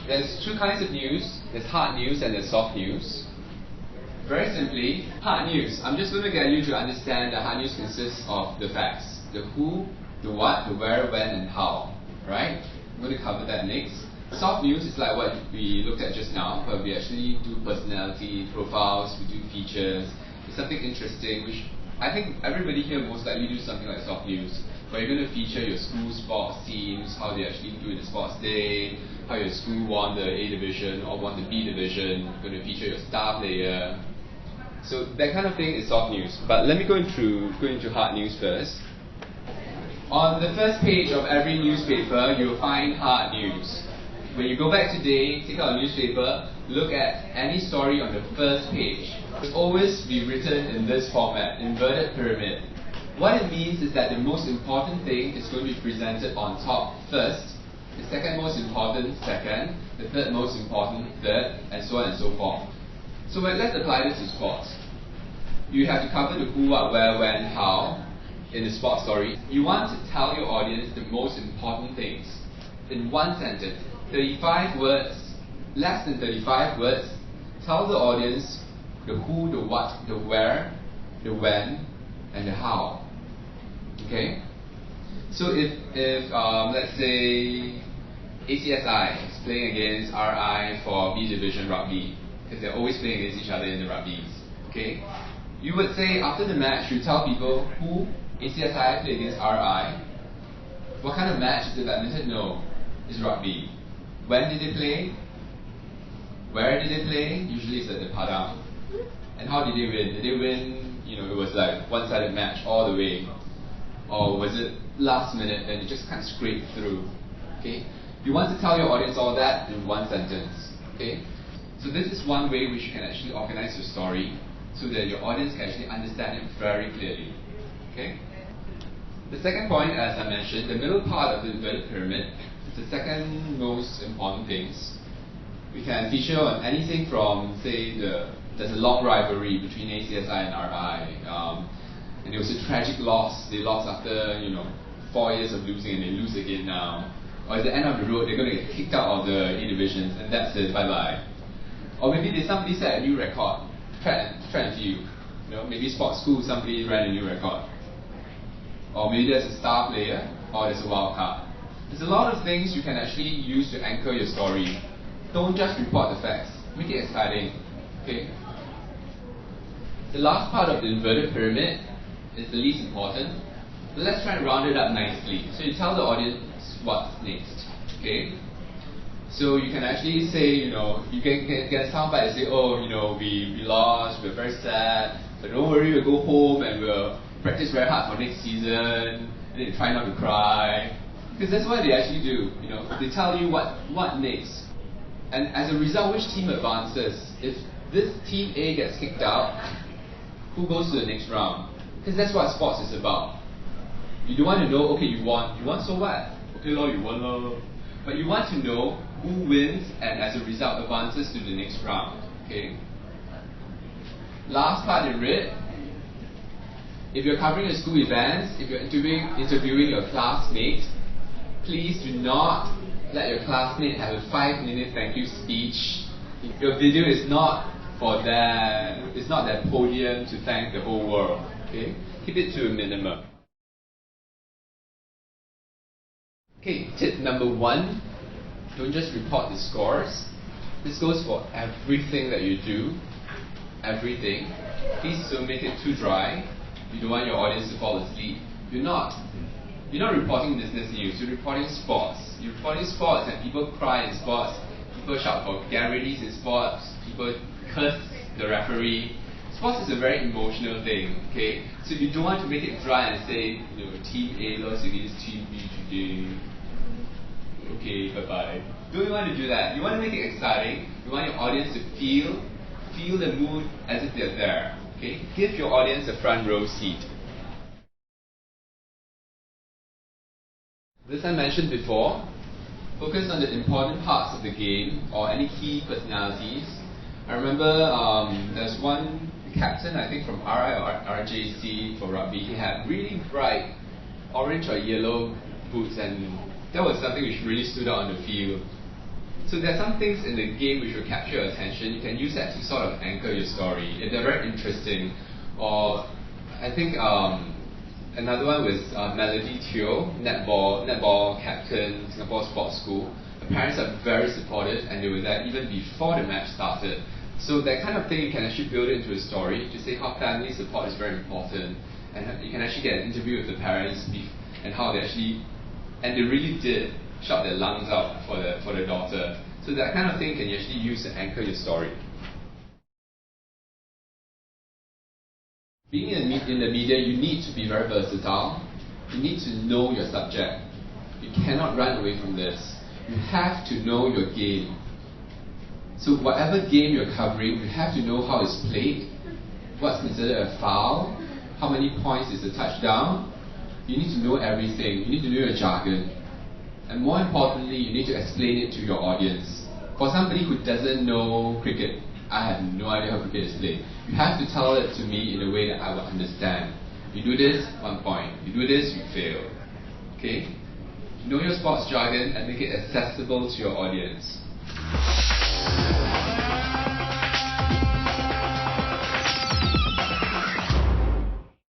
There's two kinds of news. There's hard news and there's soft news. Very simply, hard news. I'm just going to get you to understand that hard news consists of the facts. The who, the what, the where, when, and how. Right? I'm going to cover that next. Soft news is like what we looked at just now, where we actually do personality profiles, we do features. It's something interesting, which I think everybody here most likely do something like soft news, where you're going to feature your school sports teams, how they actually do in the sports day, how your school won the A division or won the B division. You're going to feature your star player. So that kind of thing is soft news. But let me go into hard news first. On the first page of every newspaper, you'll find hard news. When you go back today, take out a newspaper, look at any story on the first page. It will always be written in this format, inverted pyramid. What it means is that the most important thing is going to be presented on top first, the second most important second, the third most important third, and so on and so forth. So let's apply this to sports. You have to cover the who, what, where, when, how in the sports story. You want to tell your audience the most important things in one sentence. 35 words, less than 35 words. Tell the audience the who, the what, the where, the when, and the how. Okay? So if let's say ACSI is playing against RI for B Division Rugby, because they're always playing against each other in the rugbies. Okay? You would say after the match, you tell people who ACSI played against RI. What kind of match is it badminton? No, it's rugby. When did they play? Where did they play? Usually it's at the Padang. And how did they win? Did they win, it was like one-sided match all the way? Or was it last minute and it just kind of scraped through? Okay? You want to tell your audience all that in one sentence. Okay? So this is one way which you can actually organize your story so that your audience can actually understand it very clearly. Okay? The second point, as I mentioned, the middle part of the inverted pyramid is the second most important things. We can feature on anything from, say, there's a long rivalry between ACSI and RI, and there was a tragic loss. They lost after 4 years of losing, and they lose again now. Or at the end of the road, they're going to get kicked out of the A divisions, and that's it. Bye bye. Or maybe somebody set a new record. Track and field. Maybe sports school, somebody ran a new record. Or maybe there's a star player, or there's a wild card. There's a lot of things you can actually use to anchor your story. Don't just report the facts. Make it exciting. Okay? The last part of the inverted pyramid is the least important. But let's try and round it up nicely. So you tell the audience what's next. Okay? So you can actually say, you can get a soundbite and say, we lost, we're very sad, but don't worry, we'll go home and we'll practice very hard for next season, and then try not to cry. Because that's what they actually do, they tell you what next. And as a result, which team advances? If this team A gets kicked out, who goes to the next round? Because that's what sports is about. You don't want to know, okay, you won, so what? Okay, you won, but you want to know who wins and as a result advances to the next round. Okay? Last part in red. If you're covering a school event, if you're interviewing your classmate, please do not let your classmate have a 5-minute thank you speech. Your video is not for them, it's not that podium to thank the whole world. Okay? Keep it to a minimum. Okay, tip number 1. Don't just report the scores. This goes for everything that you do. Everything. Please don't make it too dry. You don't want your audience to fall asleep. You're not reporting business news. You're reporting sports. You're reporting sports, and people cry in sports. People shout for guarantees in sports. People curse the referee. Sports is a very emotional thing. Okay, so you don't want to make it dry and say, Team A lost against Team B today. Okay, bye-bye. Don't you want to do that? You want to make it exciting. You want your audience to feel the mood as if they're there. Okay? Give your audience a front row seat. This I mentioned before. Focus on the important parts of the game or any key personalities. I remember there's one captain, I think from RI or RJC for rugby. He had really bright orange or yellow boots, and that was something which really stood out on the field. So there are some things in the game which will capture your attention. You can use that to sort of anchor your story. If they're very interesting, or I think another one was Melody Teo, netball captain, Singapore Sports School. The parents are very supportive, and they were there even before the match started. So that kind of thing you can actually build into a story to say how family support is very important, and you can actually get an interview with the parents and how they actually, and they really did shout their lungs out for the daughter. So that kind of thing can you actually use to anchor your story. Being in the media, you need to be very versatile. You need to know your subject. You cannot run away from this. You have to know your game. So whatever game you're covering, you have to know how it's played, what's considered a foul, how many points is a touchdown. You need to know everything. You need to know your jargon. And more importantly, you need to explain it to your audience. For somebody who doesn't know cricket, I have no idea how cricket is played. You have to tell it to me in a way that I will understand. You do this, 1 point. You do this, you fail. Okay? Know your sports jargon and make it accessible to your audience.